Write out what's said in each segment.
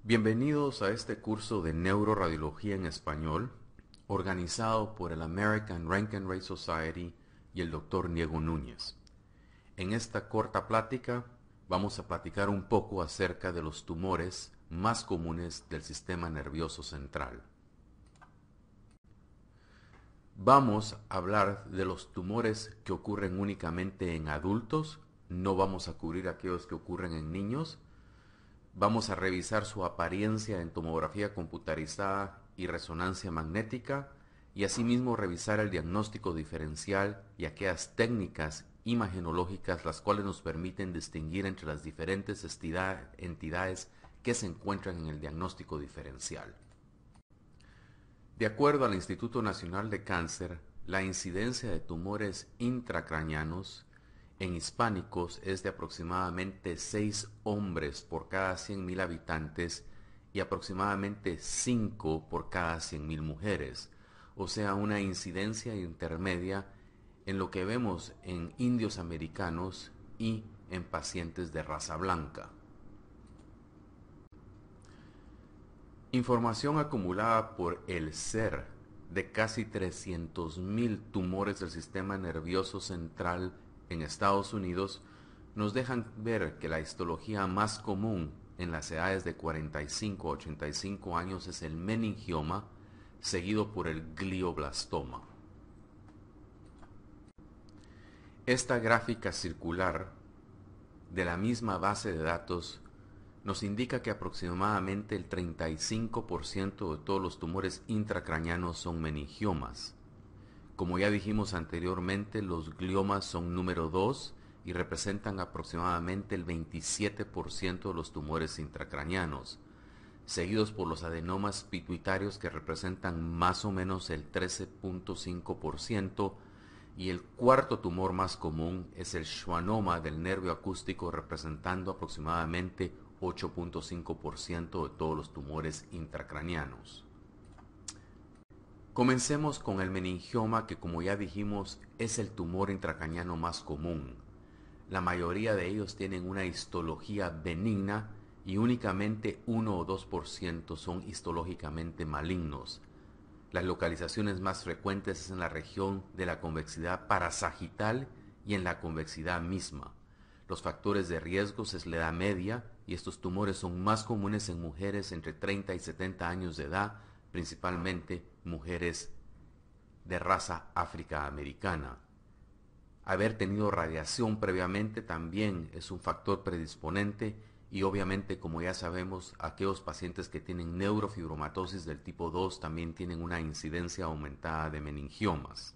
Bienvenidos a este curso de Neuroradiología en Español, organizado por el American Roentgen Society y el Dr. Diego Núñez. En esta corta plática vamos a platicar un poco acerca de los tumores más comunes del sistema nervioso central. Vamos a hablar de los tumores que ocurren únicamente en adultos, no vamos a cubrir aquellos que ocurren en niños. Vamos a revisar su apariencia en tomografía computarizada y resonancia magnética y asimismo revisar el diagnóstico diferencial y aquellas técnicas imagenológicas las cuales nos permiten distinguir entre las diferentes entidades que se encuentran en el diagnóstico diferencial. De acuerdo al Instituto Nacional de Cáncer, la incidencia de tumores intracraneanos en hispánicos es de aproximadamente 6 hombres por cada 100.000 habitantes y aproximadamente 5 por cada 100.000 mujeres, o sea, una incidencia intermedia en lo que vemos en indios americanos y en pacientes de raza blanca. Información acumulada por el SER de casi 300.000 tumores del sistema nervioso central en Estados Unidos nos dejan ver que la histología más común en las edades de 45 a 85 años es el meningioma, seguido por el glioblastoma. Esta gráfica circular de la misma base de datos nos indica que aproximadamente el 35% de todos los tumores intracraneanos son meningiomas. Como ya dijimos anteriormente, los gliomas son número 2 y representan aproximadamente el 27% de los tumores intracraneanos, seguidos por los adenomas pituitarios que representan más o menos el 13.5%, y el cuarto tumor más común es el schwannoma del nervio acústico, representando aproximadamente 8.5% de todos los tumores intracraneanos. Comencemos con el meningioma, que como ya dijimos es el tumor intracraneano más común. La mayoría de ellos tienen una histología benigna y únicamente 1 o 2% son histológicamente malignos. Las localizaciones más frecuentes es en la región de la convexidad parasagital y en la convexidad misma. Los factores de riesgo es la edad media y estos tumores son más comunes en mujeres entre 30 y 70 años de edad, principalmente mujeres de raza afroamericana. Haber tenido radiación previamente también es un factor predisponente y obviamente, como ya sabemos, aquellos pacientes que tienen neurofibromatosis del tipo 2 también tienen una incidencia aumentada de meningiomas.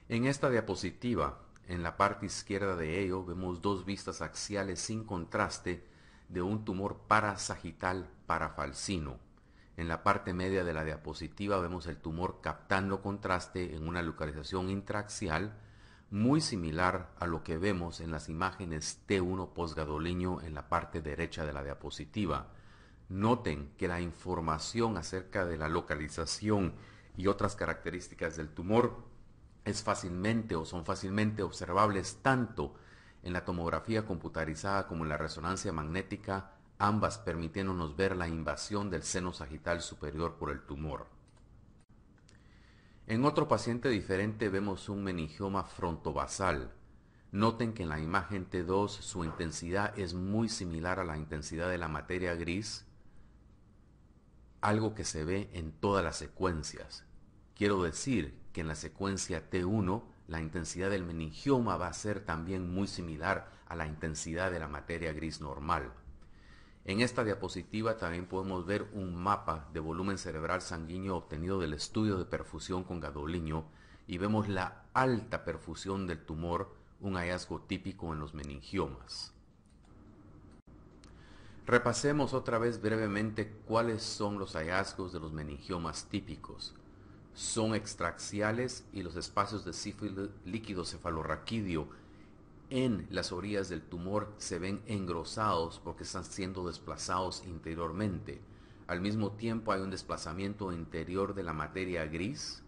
En esta diapositiva, en la parte izquierda de ello, vemos dos vistas axiales sin contraste de un tumor parasagital parafalcino. En la parte media de la diapositiva vemos el tumor captando contraste en una localización intraaxial, muy similar a lo que vemos en las imágenes T1 postgadolíneo en la parte derecha de la diapositiva. Noten que la información acerca de la localización y otras características del tumor son fácilmente observables tanto en la tomografía computarizada como en la resonancia magnética, ambas permitiéndonos ver la invasión del seno sagital superior por el tumor. En otro paciente diferente vemos un meningioma frontovasal. Noten que en la imagen T2 su intensidad es muy similar a la intensidad de la materia gris, algo que se ve en todas las secuencias. Quiero decir que en la secuencia T1 la intensidad del meningioma va a ser también muy similar a la intensidad de la materia gris normal. En esta diapositiva también podemos ver un mapa de volumen cerebral sanguíneo obtenido del estudio de perfusión con gadolínio y vemos la alta perfusión del tumor, un hallazgo típico en los meningiomas. Repasemos otra vez brevemente cuáles son los hallazgos de los meningiomas típicos. Son extraaxiales y los espacios de sífilo líquido cefalorraquídeo en las orillas del tumor se ven engrosados porque están siendo desplazados interiormente. Al mismo tiempo hay un desplazamiento interior de la materia gris.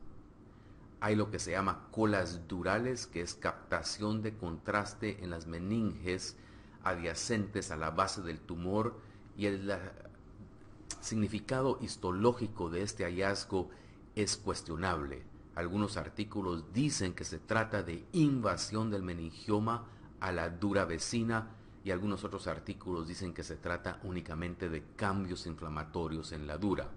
Hay lo que se llama colas durales, que es captación de contraste en las meninges adyacentes a la base del tumor, y el significado histológico de este hallazgo es cuestionable. Algunos artículos dicen que se trata de invasión del meningioma a la dura vecina y algunos otros artículos dicen que se trata únicamente de cambios inflamatorios en la dura.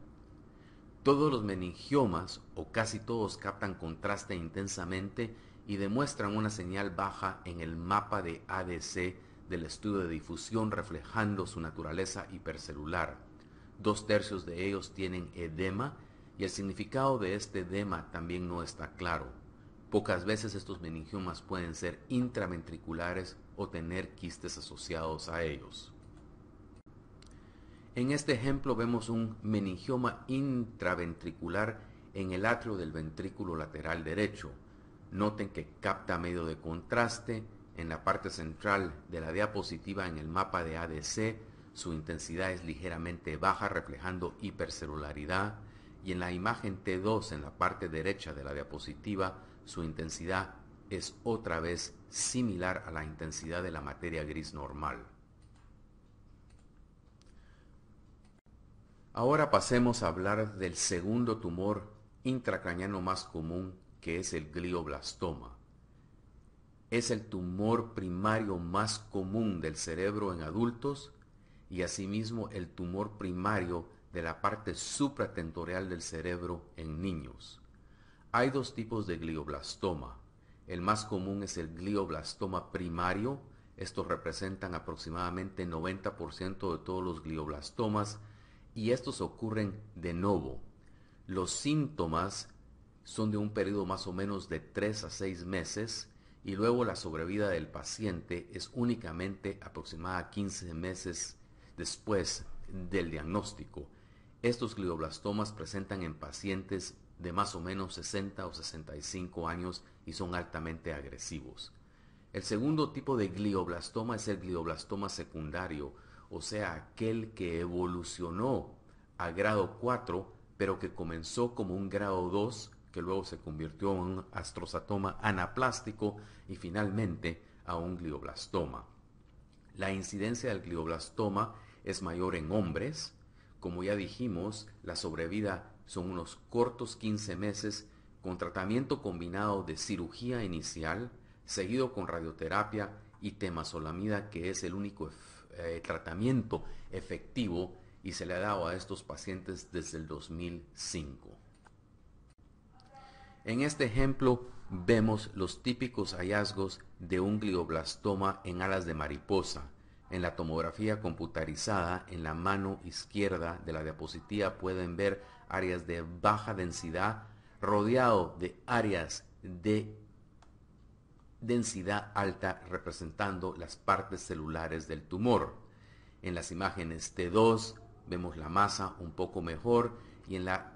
Todos los meningiomas, o casi todos, captan contraste intensamente y demuestran una señal baja en el mapa de ADC del estudio de difusión, reflejando su naturaleza hipercelular. 2/3 de ellos tienen edema y el significado de este edema también no está claro. Pocas veces estos meningiomas pueden ser intraventriculares o tener quistes asociados a ellos. En este ejemplo vemos un meningioma intraventricular en el atrio del ventrículo lateral derecho. Noten que capta medio de contraste. En la parte central de la diapositiva, en el mapa de ADC, su intensidad es ligeramente baja, reflejando hipercelularidad. Y en la imagen T2, en la parte derecha de la diapositiva, su intensidad es otra vez similar a la intensidad de la materia gris normal. Ahora pasemos a hablar del segundo tumor intracraneano más común, que es el glioblastoma. Es el tumor primario más común del cerebro en adultos y asimismo el tumor primario de la parte supratentorial del cerebro en niños. Hay dos tipos de glioblastoma. El más común es el glioblastoma primario. Estos representan aproximadamente 90% de todos los glioblastomas y estos ocurren de novo. Los síntomas son de un periodo más o menos de 3 a 6 meses y luego la sobrevida del paciente es únicamente aproximada a 15 meses después del diagnóstico. Estos glioblastomas presentan en pacientes de más o menos 60 o 65 años y son altamente agresivos. El segundo tipo de glioblastoma es el glioblastoma secundario, o sea, aquel que evolucionó a grado 4, pero que comenzó como un grado 2, que luego se convirtió en un astrosarcoma anaplástico y finalmente a un glioblastoma. La incidencia del glioblastoma es mayor en hombres. Como ya dijimos, la sobrevida son unos cortos 15 meses con tratamiento combinado de cirugía inicial, seguido con radioterapia y temozolomida, que es el único tratamiento efectivo y se le ha dado a estos pacientes desde el 2005. En este ejemplo vemos los típicos hallazgos de un glioblastoma en alas de mariposa. En la tomografía computarizada en la mano izquierda de la diapositiva pueden ver áreas de baja densidad rodeado de áreas de densidad alta representando las partes celulares del tumor. En las imágenes T2 vemos la masa un poco mejor y en la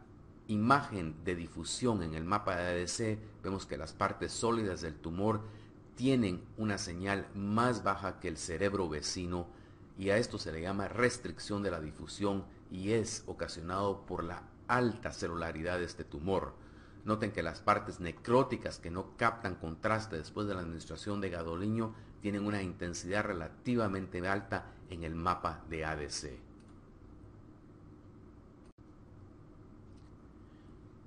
imagen de difusión en el mapa de ADC vemos que las partes sólidas del tumor tienen una señal más baja que el cerebro vecino y a esto se le llama restricción de la difusión y es ocasionado por la alta celularidad de este tumor. Noten que las partes necróticas que no captan contraste después de la administración de gadolinium tienen una intensidad relativamente alta en el mapa de ADC.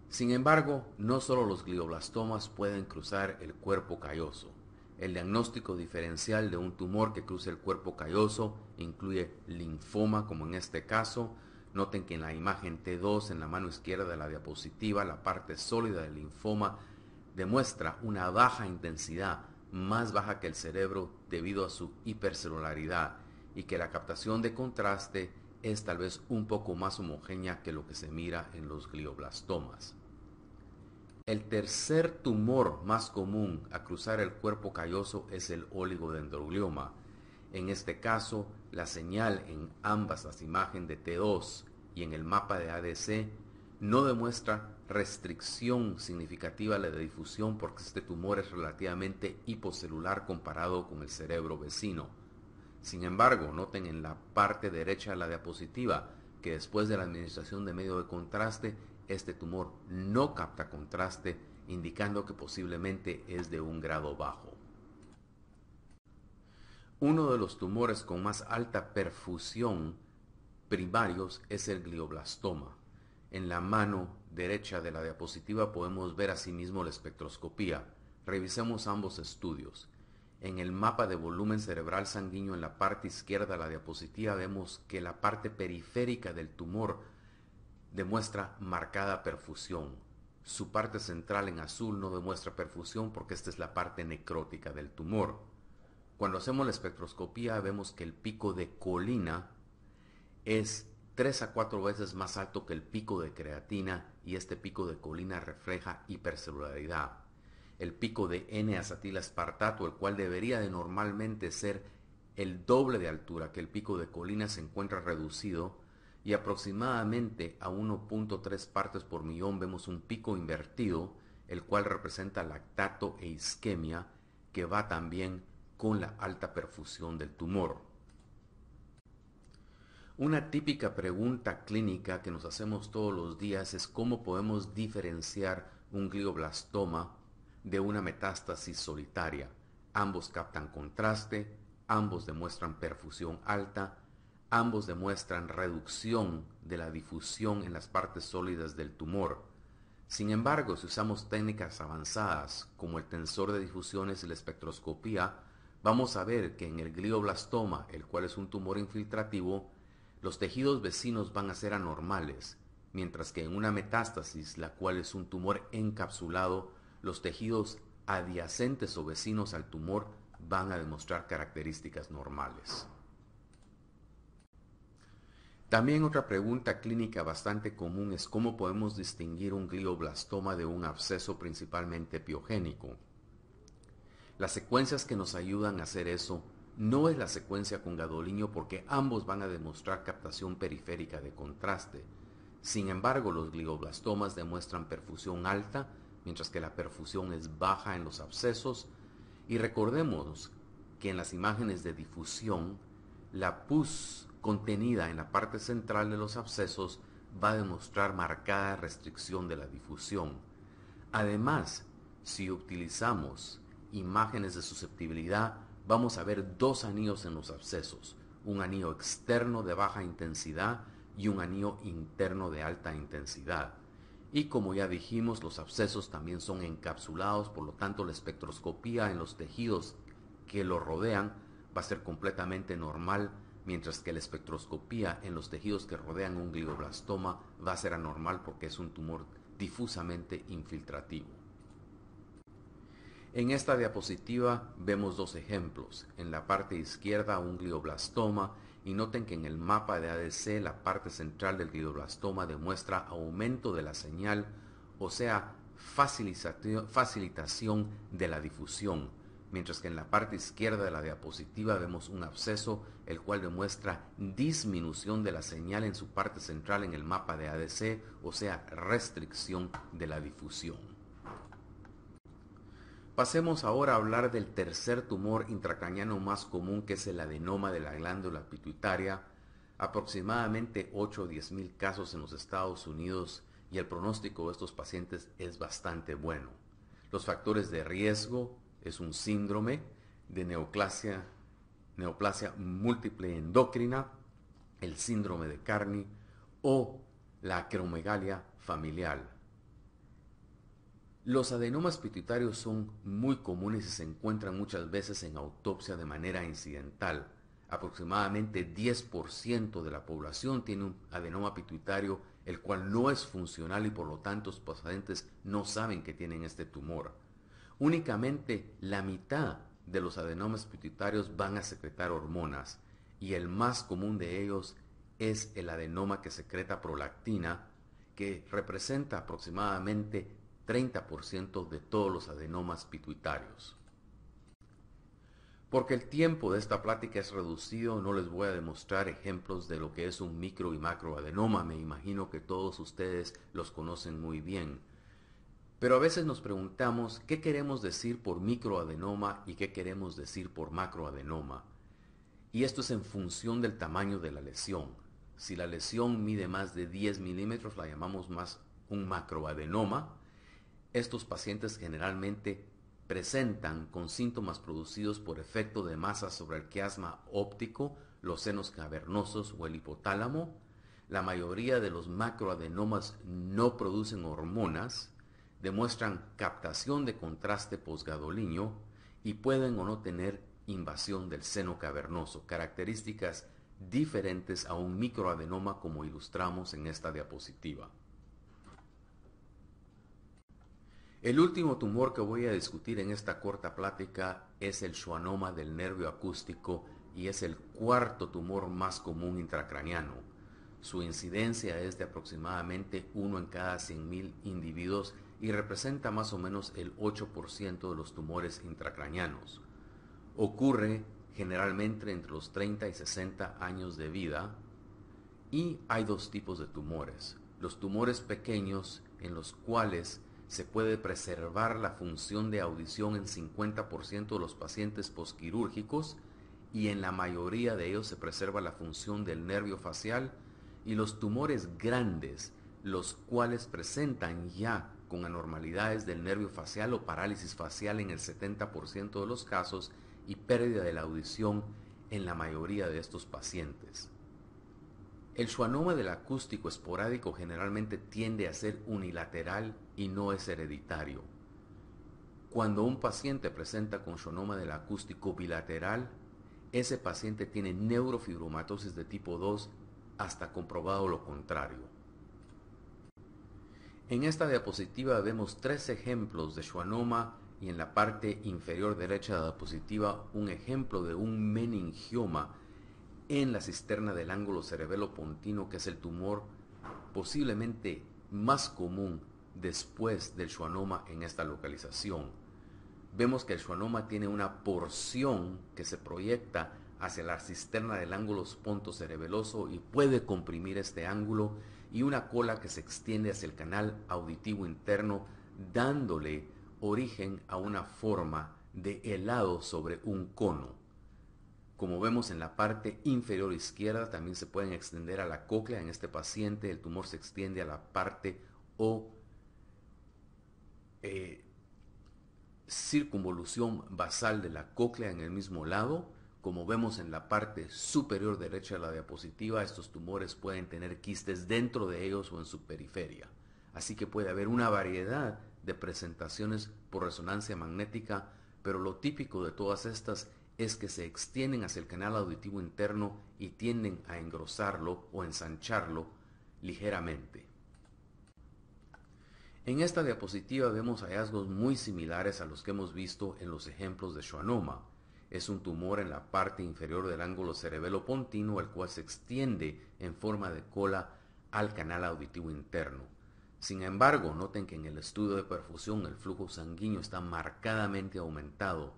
Sin embargo, no solo los glioblastomas pueden cruzar el cuerpo calloso. El diagnóstico diferencial de un tumor que cruce el cuerpo calloso incluye linfoma, como en este caso. Noten que en la imagen T2, en la mano izquierda de la diapositiva, la parte sólida del linfoma demuestra una baja intensidad, más baja que el cerebro debido a su hipercelularidad, y que la captación de contraste es tal vez un poco más homogénea que lo que se mira en los glioblastomas. El tercer tumor más común a cruzar el cuerpo calloso es el oligodendroglioma. En este caso, la señal en ambas las imágenes de T2 y en el mapa de ADC no demuestra restricción significativa de la difusión porque este tumor es relativamente hipocelular comparado con el cerebro vecino. Sin embargo, noten en la parte derecha de la diapositiva que después de la administración de medio de contraste, este tumor no capta contraste, indicando que posiblemente es de un grado bajo. Uno de los tumores con más alta perfusión primarios es el glioblastoma. En la mano derecha de la diapositiva podemos ver asimismo la espectroscopía. Revisemos ambos estudios. En el mapa de volumen cerebral sanguíneo en la parte izquierda de la diapositiva vemos que la parte periférica del tumor demuestra marcada perfusión. Su parte central en azul no demuestra perfusión porque esta es la parte necrótica del tumor. Cuando hacemos la espectroscopía vemos que el pico de colina es 3 a 4 veces más alto que el pico de creatina y este pico de colina refleja hipercelularidad. El pico de N-acetil-aspartato, el cual debería de normalmente ser el doble de altura que el pico de colina, se encuentra reducido y aproximadamente a 1.3 partes por millón vemos un pico invertido, el cual representa lactato e isquemia, que va también con la alta perfusión del tumor. Una típica pregunta clínica que nos hacemos todos los días es cómo podemos diferenciar un glioblastoma de una metástasis solitaria. Ambos captan contraste, ambos demuestran perfusión alta, ambos demuestran reducción de la difusión en las partes sólidas del tumor. Sin embargo, si usamos técnicas avanzadas como el tensor de difusiones y la espectroscopía, vamos a ver que en el glioblastoma, el cual es un tumor infiltrativo, los tejidos vecinos van a ser anormales, mientras que en una metástasis, la cual es un tumor encapsulado, los tejidos adyacentes o vecinos al tumor van a demostrar características normales. También otra pregunta clínica bastante común es cómo podemos distinguir un glioblastoma de un absceso principalmente piogénico. Las secuencias que nos ayudan a hacer eso no es la secuencia con gadolinium porque ambos van a demostrar captación periférica de contraste. Sin embargo, los glioblastomas demuestran perfusión alta, mientras que la perfusión es baja en los abscesos. Y recordemos que en las imágenes de difusión, la pus contenida en la parte central de los abscesos va a demostrar marcada restricción de la difusión. Además, si utilizamos imágenes de susceptibilidad, vamos a ver dos anillos en los abscesos, un anillo externo de baja intensidad y un anillo interno de alta intensidad. Y como ya dijimos, los abscesos también son encapsulados, por lo tanto la espectroscopía en los tejidos que lo rodean va a ser completamente normal, mientras que la espectroscopía en los tejidos que rodean un glioblastoma va a ser anormal porque es un tumor difusamente infiltrativo. En esta diapositiva vemos dos ejemplos. En la parte izquierda un glioblastoma y noten que en el mapa de ADC la parte central del glioblastoma demuestra aumento de la señal, o sea, facilitación de la difusión, mientras que en la parte izquierda de la diapositiva vemos un absceso, el cual demuestra disminución de la señal en su parte central en el mapa de ADC, o sea, restricción de la difusión. Pasemos ahora a hablar del tercer tumor intracraniano más común, que es el adenoma de la glándula pituitaria. Aproximadamente 8 o 10 mil casos en los Estados Unidos y el pronóstico de estos pacientes es bastante bueno. Los factores de riesgo es un síndrome de neoplasia múltiple endocrina, el síndrome de Carney o la acromegalia familiar. Los adenomas pituitarios son muy comunes y se encuentran muchas veces en autopsia de manera incidental. Aproximadamente 10% de la población tiene un adenoma pituitario, el cual no es funcional y por lo tanto los pacientes no saben que tienen este tumor. Únicamente la mitad de los adenomas pituitarios van a secretar hormonas y el más común de ellos es el adenoma que secreta prolactina, que representa aproximadamente 30% de todos los adenomas pituitarios. Porque el tiempo de esta plática es reducido, no les voy a demostrar ejemplos de lo que es un micro y macroadenoma. Me imagino que todos ustedes los conocen muy bien. Pero a veces nos preguntamos qué queremos decir por microadenoma y qué queremos decir por macroadenoma. Y esto es en función del tamaño de la lesión. Si la lesión mide más de 10 milímetros, la llamamos más un macroadenoma. Estos pacientes generalmente presentan con síntomas producidos por efecto de masa sobre el quiasma óptico, los senos cavernosos o el hipotálamo. La mayoría de los macroadenomas no producen hormonas, demuestran captación de contraste posgadolíneo y pueden o no tener invasión del seno cavernoso, características diferentes a un microadenoma como ilustramos en esta diapositiva. El último tumor que voy a discutir en esta corta plática es el schwannoma del nervio acústico y es el cuarto tumor más común intracraniano. Su incidencia es de aproximadamente 1 en cada 100.000 individuos y representa más o menos el 8% de los tumores intracranianos. Ocurre generalmente entre los 30 y 60 años de vida y hay dos tipos de tumores. Los tumores pequeños en los cuales se puede preservar la función de audición en 50% de los pacientes posquirúrgicos y en la mayoría de ellos se preserva la función del nervio facial, y los tumores grandes, los cuales presentan ya con anormalidades del nervio facial o parálisis facial en el 70% de los casos y pérdida de la audición en la mayoría de estos pacientes. El schwannoma del acústico esporádico generalmente tiende a ser unilateral y no es hereditario. Cuando un paciente presenta con schwannoma del acústico bilateral, ese paciente tiene neurofibromatosis de tipo 2 hasta comprobado lo contrario. En esta diapositiva vemos 3 ejemplos de schwannoma y en la parte inferior derecha de la diapositiva un ejemplo de un meningioma en la cisterna del ángulo cerebelo-pontino, que es el tumor posiblemente más común después del schwannoma en esta localización. Vemos que el schwannoma tiene una porción que se proyecta hacia la cisterna del ángulo pontocerebeloso y puede comprimir este ángulo, y una cola que se extiende hacia el canal auditivo interno, dándole origen a una forma de helado sobre un cono. Como vemos en la parte inferior izquierda, también se pueden extender a la cóclea. En este paciente el tumor se extiende a la parte o circunvolución basal de la cóclea en el mismo lado. Como vemos en la parte superior derecha de la diapositiva, estos tumores pueden tener quistes dentro de ellos o en su periferia. Así que puede haber una variedad de presentaciones por resonancia magnética, pero lo típico de todas estas es que se extienden hacia el canal auditivo interno y tienden a engrosarlo o ensancharlo ligeramente. En esta diapositiva vemos hallazgos muy similares a los que hemos visto en los ejemplos de schwannoma. Es un tumor en la parte inferior del ángulo cerebelo-pontino, el cual se extiende en forma de cola al canal auditivo interno. Sin embargo, noten que en el estudio de perfusión el flujo sanguíneo está marcadamente aumentado.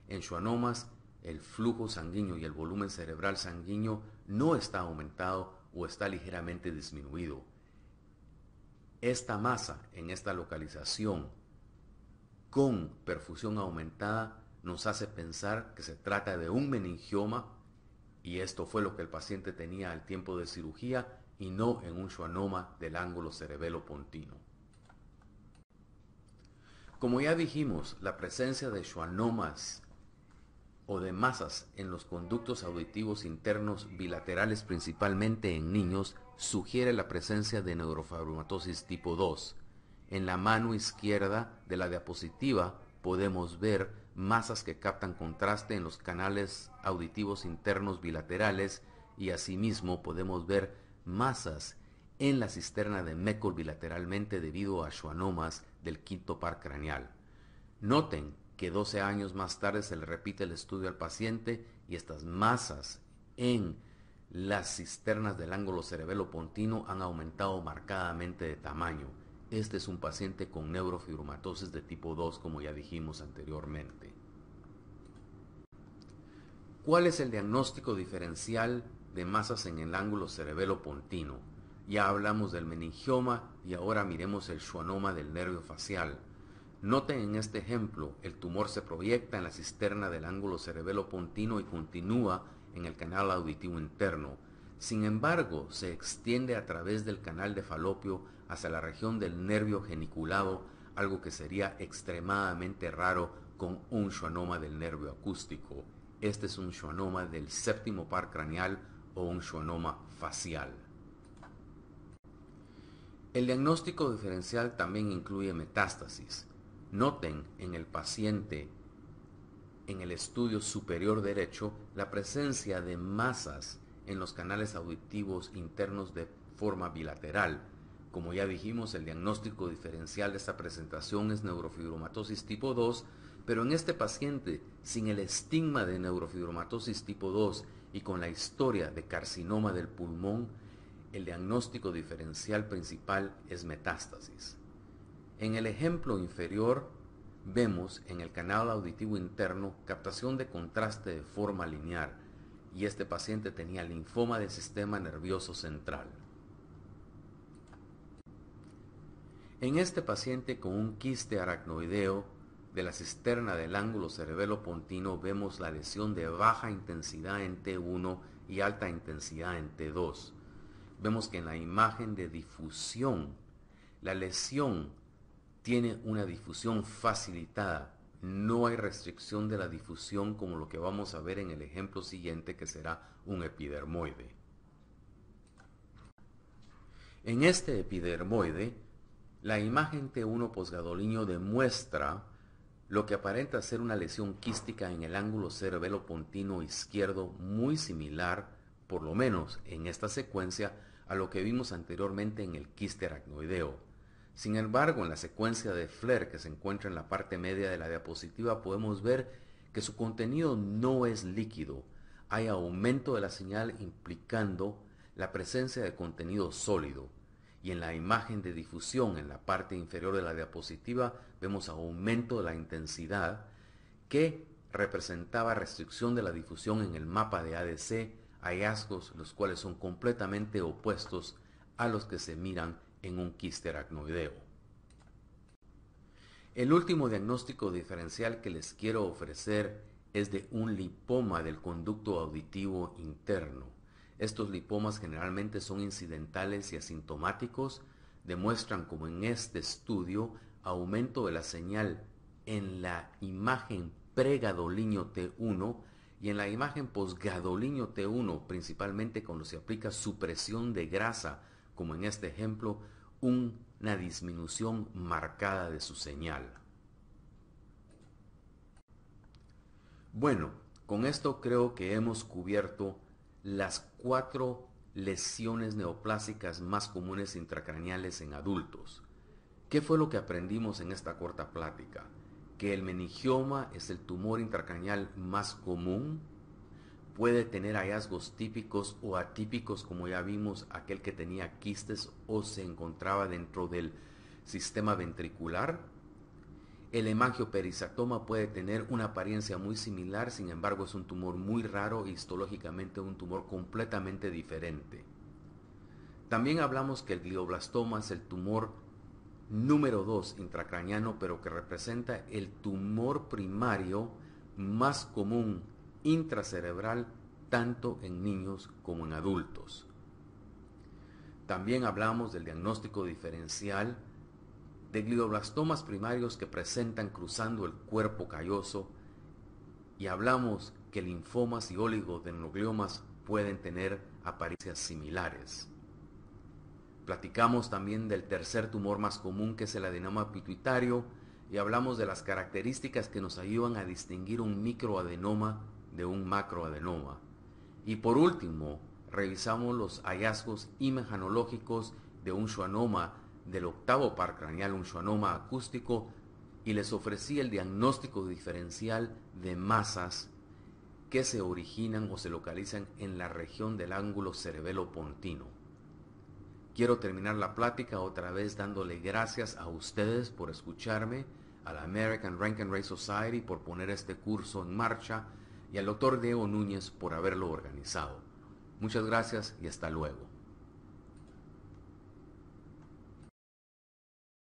En schwannomas, el flujo sanguíneo y el volumen cerebral sanguíneo no está aumentado o está ligeramente disminuido. Esta masa en esta localización con perfusión aumentada nos hace pensar que se trata de un meningioma, y esto fue lo que el paciente tenía al tiempo de cirugía y no en un schwannoma del ángulo cerebelo-pontino. Como ya dijimos, la presencia de schwannomas o de masas en los conductos auditivos internos bilaterales, principalmente en niños, sugiere la presencia de neurofibromatosis tipo 2. En la mano izquierda de la diapositiva podemos ver masas que captan contraste en los canales auditivos internos bilaterales, y asimismo podemos ver masas en la cisterna de Meckel bilateralmente debido a schwannomas del quinto par craneal. Noten que 12 años más tarde se le repite el estudio al paciente y estas masas en las cisternas del ángulo cerebelo-pontino han aumentado marcadamente de tamaño. Este es un paciente con neurofibromatosis de tipo 2, como ya dijimos anteriormente. ¿Cuál es el diagnóstico diferencial de masas en el ángulo cerebelo-pontino? Ya hablamos del meningioma y ahora miremos el schwannoma del nervio facial. Noten en este ejemplo, el tumor se proyecta en la cisterna del ángulo cerebelo-pontino y continúa en el canal auditivo interno. Sin embargo, se extiende a través del canal de Falopio hacia la región del nervio geniculado, algo que sería extremadamente raro con un schwannoma del nervio acústico. Este es un schwannoma del séptimo par craneal o un schwannoma facial. El diagnóstico diferencial también incluye metástasis. Noten en el paciente, en el estudio superior derecho, la presencia de masas en los canales auditivos internos de forma bilateral. Como ya dijimos, el diagnóstico diferencial de esta presentación es neurofibromatosis tipo 2, pero en este paciente, sin el estigma de neurofibromatosis tipo 2 y con la historia de carcinoma del pulmón, el diagnóstico diferencial principal es metástasis. En el ejemplo inferior vemos en el canal auditivo interno captación de contraste de forma lineal y este paciente tenía linfoma del sistema nervioso central. En este paciente con un quiste aracnoideo de la cisterna del ángulo cerebelo-pontino vemos la lesión de baja intensidad en T1 y alta intensidad en T2. Vemos que en la imagen de difusión, la lesión tiene una difusión facilitada. No hay restricción de la difusión como lo que vamos a ver en el ejemplo siguiente, que será un epidermoide. En este epidermoide, la imagen T1 posgadolíneo demuestra lo que aparenta ser una lesión quística en el ángulo cerebelo-pontino izquierdo muy similar, por lo menos en esta secuencia, a lo que vimos anteriormente en el quiste aracnoideo. Sin embargo, en la secuencia de Flair que se encuentra en la parte media de la diapositiva podemos ver que su contenido no es líquido. Hay aumento de la señal implicando la presencia de contenido sólido. Y en la imagen de difusión en la parte inferior de la diapositiva vemos aumento de la intensidad que representaba restricción de la difusión en el mapa de ADC, hallazgos los cuales son completamente opuestos a los que se miran en un quiste aracnoideo. El último diagnóstico diferencial que les quiero ofrecer es de un lipoma del conducto auditivo interno. Estos lipomas generalmente son incidentales y asintomáticos, demuestran, como en este estudio, aumento de la señal en la imagen pregadolíneo T1 y en la imagen posgadolíneo T1, principalmente cuando se aplica supresión de grasa, como en este ejemplo, una disminución marcada de su señal. Bueno, con esto creo que hemos cubierto las 4 lesiones neoplásicas más comunes intracraneales en adultos. ¿Qué fue lo que aprendimos en esta corta plática? Que el meningioma es el tumor intracraneal más común, puede tener hallazgos típicos o atípicos, como ya vimos, aquel que tenía quistes o se encontraba dentro del sistema ventricular. El hemangioperisarcoma puede tener una apariencia muy similar, sin embargo es un tumor muy raro y histológicamente un tumor completamente diferente. También hablamos que el glioblastoma es el tumor número 2 intracraneano, pero que representa el tumor primario más común intracerebral tanto en niños como en adultos. También hablamos del diagnóstico diferencial de glioblastomas primarios que presentan cruzando el cuerpo calloso y hablamos que linfomas y oligodendrogliomas pueden tener apariencias similares. Platicamos también del tercer tumor más común, que es el adenoma pituitario, y hablamos de las características que nos ayudan a distinguir un microadenoma de un macroadenoma. Y por último, revisamos los hallazgos imagenológicos de un schwannoma del octavo par craneal, un schwannoma acústico, y les ofrecí el diagnóstico diferencial de masas que se originan o se localizan en la región del ángulo cerebelo-pontino. Quiero terminar la plática otra vez dándole gracias a ustedes por escucharme, a la American Rankin Ray Society por poner este curso en marcha y al Dr. Diego Núñez por haberlo organizado. Muchas gracias y hasta luego.